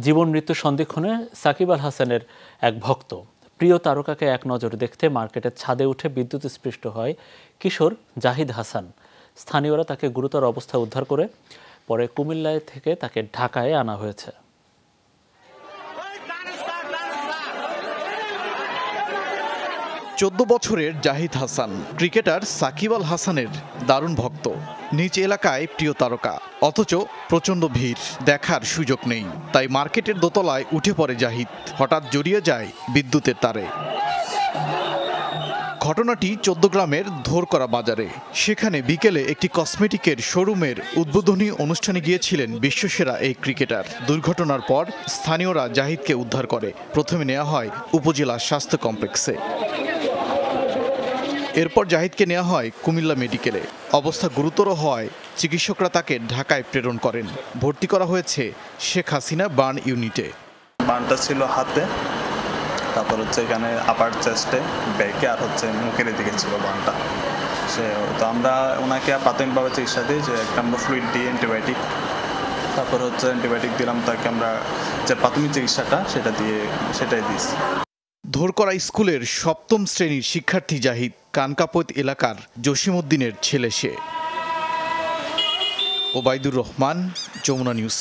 জীবন মৃত্যু সন্ধিক্ষণে সাকিব আল হাসানের এক ভক্ত প্রিয় তারকাকে এক নজরে দেখতে মার্কেটের ছাদে উঠে বিদ্যুৎস্পৃষ্ট হয় কিশোর জাহিদ হাসান। স্থানীয়রা তাকে গুরুতর অবস্থায় উদ্ধার করে পরে কুমিল্লায় থেকে তাকে ঢাকায় আনা হয়েছে। 14 বছরের জাহিদ হাসান ক্রিকেটার সাকিব আল হাসানের দারুণ ভক্ত। নিজ এলাকায় প্রিয় তারকা, অথচ প্রচণ্ড ভিড়, দেখার সুযোগ নেই। তাই মার্কেটের দোতলায় উঠে পড়ে জাহিদ। হঠাৎ জড়িয়ে যায় বিদ্যুতের তারে। ঘটনাটি চৌদ্দগ্রামের ধোরকরা বাজারে। সেখানে বিকেলে একটি কসমেটিকের শোরুমের উদ্বোধনী অনুষ্ঠানে গিয়েছিলেন বিশ্বসেরা এই ক্রিকেটার। দুর্ঘটনার পর স্থানীয়রা জাহিদকে উদ্ধার করে প্রথমে নেওয়া হয় উপজেলা স্বাস্থ্য কমপ্লেক্সে। এরপর জাহিদকে নেওয়া হয় কুমিল্লা মেডিকেলে। অবস্থা গুরুতর হওয়ায় চিকিৎসকরা তাকে ঢাকায় প্রেরণ করেন। ভর্তি করা হয়েছে শেখ হাসিনা বার্ন ইউনিটে। বার্নটা ছিল হাতে, তারপর হচ্ছে এখানে আপার চেস্টে, ব্যাকে আর হচ্ছে মুখের দিকে ছিল বার্নটা। তো আমরা ওনাকে প্রাথমিকভাবে চিকিৎসা দিই, যে একটা আমরা ফ্লুইড দিই, অ্যান্টিবায়োটিক, তারপর হচ্ছে অ্যান্টিবায়োটিক দিলাম তাকে, আমরা যে প্রাথমিক চিকিৎসাটা সেটাই দিয়েছি। ধোরকরা স্কুলের 7ম শ্রেণীর শিক্ষার্থী জাহিদ কানকাপৈত এলাকার জসিমউদ্দিনের ছেলে সে। ওবায়দুর রহমান, যমুনা নিউজ।